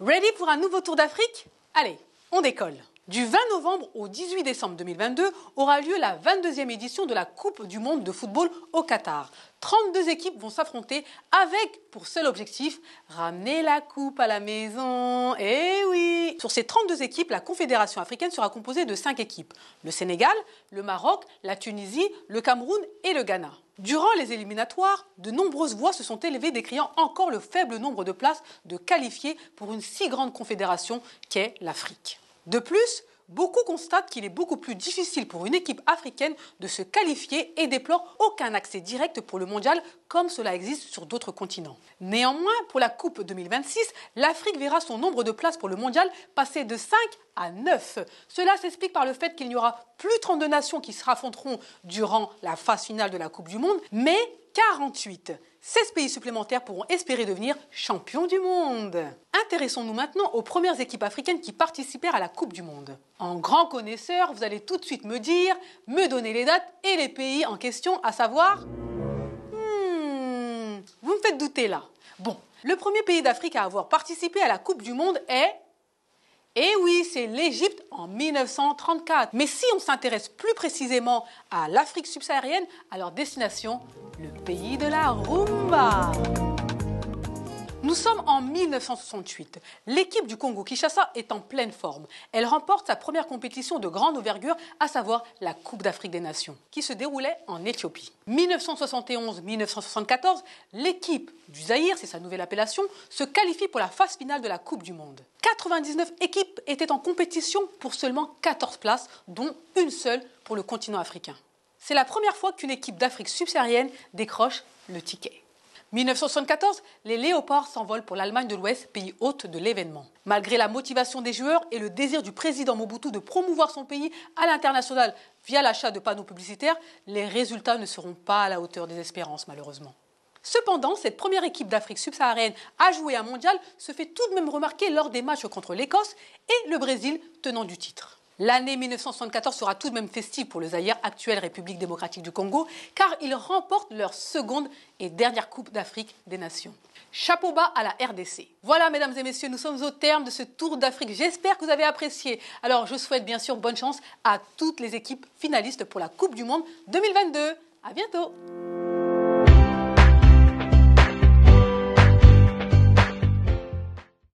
Ready pour un nouveau tour d'Afrique? Allez, on décolle. Du 20 novembre au 18 décembre 2022 aura lieu la 22e édition de la Coupe du monde de football au Qatar. 32 équipes vont s'affronter avec pour seul objectif ramener la coupe à la maison. Eh oui! Sur ces 32 équipes, la Confédération africaine sera composée de 5 équipes. Le Sénégal, le Maroc, la Tunisie, le Cameroun et le Ghana. Durant les éliminatoires, de nombreuses voix se sont élevées décriant encore le faible nombre de places de qualifiés pour une si grande confédération qu'est l'Afrique. De plus, beaucoup constatent qu'il est beaucoup plus difficile pour une équipe africaine de se qualifier et déplorent aucun accès direct pour le mondial comme cela existe sur d'autres continents. Néanmoins, pour la Coupe 2026, l'Afrique verra son nombre de places pour le mondial passer de 5 à 9. Cela s'explique par le fait qu'il n'y aura plus 32 nations qui se affronteront durant la phase finale de la Coupe du monde, mais 48. 16 pays supplémentaires pourront espérer devenir champions du monde. Intéressons-nous maintenant aux premières équipes africaines qui participèrent à la Coupe du monde. En grand connaisseur, vous allez tout de suite me donner les dates et les pays en question, à savoir... Vous me faites douter là. Bon, le premier pays d'Afrique à avoir participé à la Coupe du monde est... Eh oui, c'est l'Égypte en 1934. Mais si on s'intéresse plus précisément à l'Afrique subsaharienne, à leur destination, le pays de la rumba. Nous sommes en 1968. L'équipe du Congo-Kinshasa est en pleine forme. Elle remporte sa première compétition de grande envergure, à savoir la Coupe d'Afrique des Nations, qui se déroulait en Éthiopie. 1971-1974, l'équipe du Zaïre, c'est sa nouvelle appellation, se qualifie pour la phase finale de la Coupe du Monde. 99 équipes étaient en compétition pour seulement 14 places, dont une seule pour le continent africain. C'est la première fois qu'une équipe d'Afrique subsaharienne décroche le ticket. 1974, les Léopards s'envolent pour l'Allemagne de l'Ouest, pays hôte de l'événement. Malgré la motivation des joueurs et le désir du président Mobutu de promouvoir son pays à l'international via l'achat de panneaux publicitaires, les résultats ne seront pas à la hauteur des espérances malheureusement. Cependant, cette première équipe d'Afrique subsaharienne à jouer un mondial se fait tout de même remarquer lors des matchs contre l'Écosse et le Brésil tenant du titre. L'année 1974 sera tout de même festive pour le Zaïre, actuelle République démocratique du Congo, car ils remportent leur seconde et dernière Coupe d'Afrique des Nations. Chapeau bas à la RDC. Voilà, mesdames et messieurs, nous sommes au terme de ce tour d'Afrique. J'espère que vous avez apprécié. Alors, je souhaite bien sûr bonne chance à toutes les équipes finalistes pour la Coupe du Monde 2022. À bientôt.